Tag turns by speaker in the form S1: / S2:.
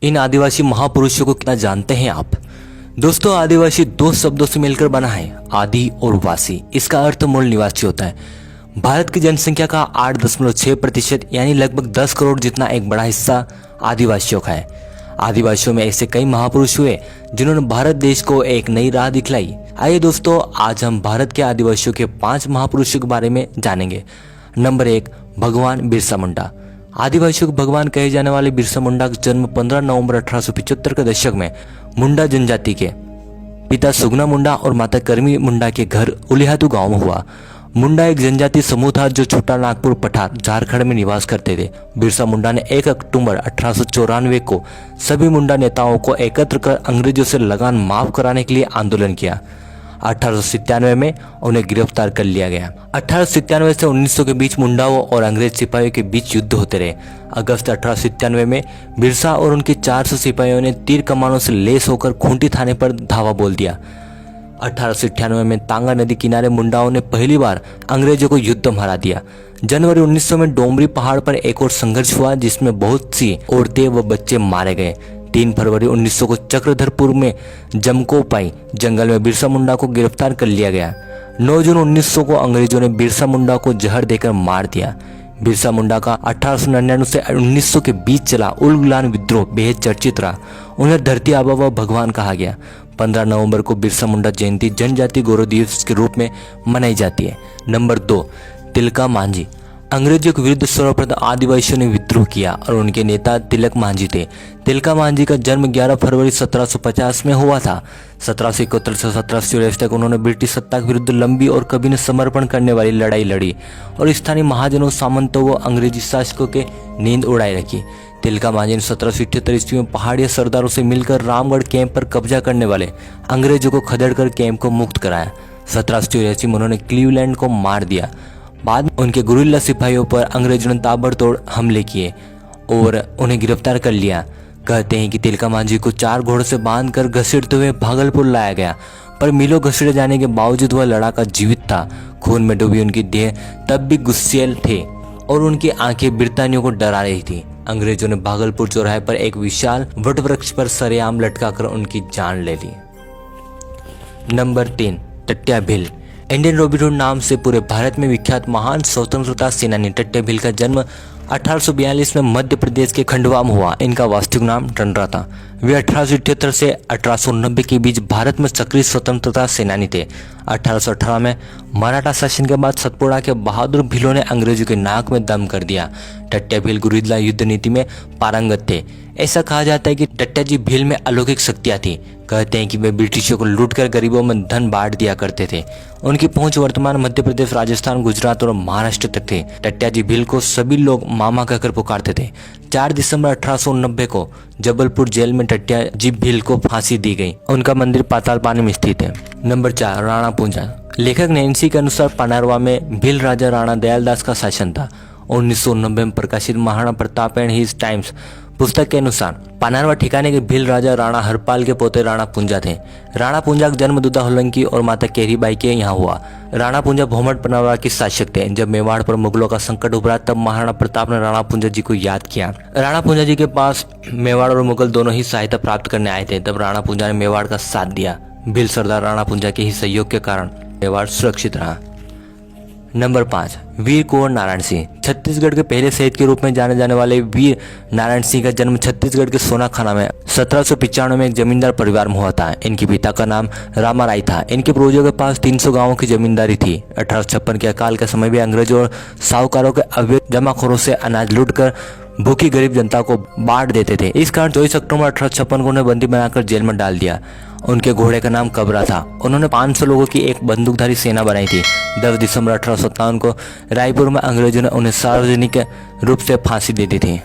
S1: इन आदिवासी महापुरुषों को कितना जानते हैं आप? दोस्तों, आदिवासी दो शब्दों से मिलकर बना है, आदि और वासी। इसका अर्थ मूल निवासी होता है। भारत की जनसंख्या का 8.6% यानी लगभग 10 करोड़ जितना एक बड़ा हिस्सा आदिवासियों का है। आदिवासियों में ऐसे कई महापुरुष हुए जिन्होंने भारत देश को एक नई राह दिखलाई। आइए दोस्तों, आज हम भारत के आदिवासियों के 5 महापुरुषों के बारे में जानेंगे। नंबर 1, भगवान बिरसा मुंडा। आदिवासियों के भगवान कहे जाने वाले बिरसा मुंडा का जन्म 15 नवंबर 1875 के दशक में मुंडा जनजाति के पिता सुगना मुंडा और माता करमी मुंडा के घर उलिहातू गांव में हुआ। मुंडा एक जनजाति समूह था जो छोटा नागपुर पठार झारखंड में निवास करते थे। बिरसा मुंडा ने 1 अक्टूबर 1894 को सभी मुंडा नेताओं को एकत्र कर अंग्रेजों से लगान माफ कराने के लिए आंदोलन किया। 1897 में उन्हें गिरफ्तार कर लिया गया। 1897 से 1900 के बीच मुंडाओं और अंग्रेज सिपाहियों के बीच युद्ध होते रहे। अगस्त 1897 में बिरसा और उनके 400 सिपाहियों ने तीर कमानों से लेस होकर खूंटी थाने पर धावा बोल दिया। 1898 में तांगा नदी किनारे मुंडाओं ने पहली बार अंग्रेजों को युद्ध में हरा दिया। जनवरी 1900 में डोमरी पहाड़ पर एक और संघर्ष हुआ जिसमें बहुत सी औरतें व बच्चे मारे गए। 3 फरवरी 1900 को चक्रधरपुर में जमकोपाई जंगल में बिरसा मुंडा को गिरफ्तार कर लिया गया। 9 जून 1900 को अंग्रेजों ने बिरसा मुंडा को जहर देकर मार दिया। बिरसा मुंडा का 1899 से 1900 के बीच चला उलगुलान विद्रोह बेहद चर्चित रहा। उन्हें धरती आबा व भगवान कहा गया। 15 नवंबर को बिरसा मुंडा जयंती जनजाति गौरव दिवस के रूप में मनाई जाती है। नंबर 2, तिलका मांझी। अंग्रेजों के विरुद्ध सर्वप्रथम आदिवासियों ने विद्रोह किया और उनके नेता तिलक मांझी थे। तिलका मांझी का जन्म 11 फरवरी 1750 में हुआ था। 1771 से 1784 तक उन्होंने ब्रिटिश सत्ता के विरुद्ध लंबी और कभी न समर्पण करने वाली लड़ाई लड़ी और स्थानीय महाजनों, सामंतों व अंग्रेजी शासकों के नींद उड़ाई रखी। तिलका मांझी ने 1778 ईस्वी में पहाड़ी सरदारों से मिलकर रामगढ़ कैंप पर कब्जा करने वाले अंग्रेजों को खदेड़कर कैंप को मुक्त कराया। 1784 में उन्होंने क्लीवलैंड को मार दिया। बाद में उनके गुरिल्ला सिपाहियों पर अंग्रेजों ने ताबड़तोड़ हमले किए और उन्हें गिरफ्तार कर लिया। कहते हैं कि तिलका मांझी को 4 घोड़ों से बांधकर घसीटते हुए भागलपुर लाया गया, पर मीलों घसीटे जाने के बावजूद वह लड़ाका जीवित था। खून में डूबी उनकी देह तब भी गुस्सेल थे और उनकी आंखें बिरतानियों को डरा रही थी। अंग्रेजों ने भागलपुर चौराहे पर एक विशाल वटवृक्ष पर सरेआम लटकाकर उनकी जान ले ली। नंबर 3, Tatya Bhil. Indian Robin Hood नाम से पूरे भारत में विख्यात महान स्वतंत्रता सेनानी टट्या भील का जन्म 1842 में मध्य प्रदेश के खंडवा में हुआ। इनका वास्तविक नाम टंडरा था। वे 1878 से 1890 के बीच भारत में सक्रिय स्वतंत्रता सेनानी थे। 1818 में मराठा शासन के बाद सतपुड़ा के बहादुर भीलों ने अंग्रेजों के नाक में दम कर दिया। टट्या भील गुरिल्ला युद्ध नीति में पारंगत थे। ऐसा कहा जाता है कि टट्या जी भील में अलौकिक शक्तियां थी। कहते हैं कि वे ब्रिटिशों को लूटकर गरीबों में धन बांट दिया करते थे। उनकी पहुंच वर्तमान मध्य प्रदेश, राजस्थान, गुजरात और महाराष्ट्र तक थे। टट्या जी भील को सभी लोग मामा कहकर पुकारते थे। 4 दिसंबर 1890 को जबलपुर जेल में टट्या जी भील को फांसी दी गई। उनका मंदिर पाताल पानी में स्थित है। नंबर 4, राणा पूंजा। लेखक नैन्सी के अनुसार पानारवा में भील राजा राणा दयालदास का शासन था। 1990 में प्रकाशित Maharana Pratap and his times पुस्तक के अनुसार पानारवा ठिकाने के भील राजा राणा हरपाल के पोते राणा पूंजा थे। राणा पूंजा का जन्म दुदा होलंकी और माता केरीबाई के यहाँ हुआ। राणा पूंजा भोमट पानारवा के शासक थे। जब मेवाड़ पर मुगलों का संकट उभरा तब महाराणा प्रताप ने राणा पूंजा जी को याद किया। राणा पूंजा जी के पास मेवाड़ और मुगल दोनों ही सहायता प्राप्त करने आए थे। तब राणा पूंजा ने मेवाड़ का साथ दिया। भील सरदार राणा पूंजा के ही सहयोग के कारण मेवाड़ सुरक्षित रहा। नंबर 5, वीर कुंवर नारायण सिंह। छत्तीसगढ़ के पहले शहीद के रूप में जाने जाने वाले वीर नारायण सिंह का जन्म छत्तीसगढ़ के सोनाखाना में 1795 में एक जमींदार परिवार में हुआ था। इनके पिता का नाम रामाराय था। इनके पूर्वजों के पास 300 गांवों की जमींदारी थी। 1856 के अकाल के समय भी अंग्रेजों और साहूकारों के अवैध जमाखोरों से अनाज लूटकर भूखी गरीब जनता को बांट देते थे। इस कारण 24 अक्टूबर 1856 को उन्हें बंदी बनाकर जेल में डाल दिया। उनके घोड़े का नाम कबरा था। उन्होंने 500 लोगों की एक बंदूकधारी सेना बनाई थी। 10 दिसंबर 1857 को रायपुर में अंग्रेजों ने उन्हें सार्वजनिक रूप से फांसी दे दी थी।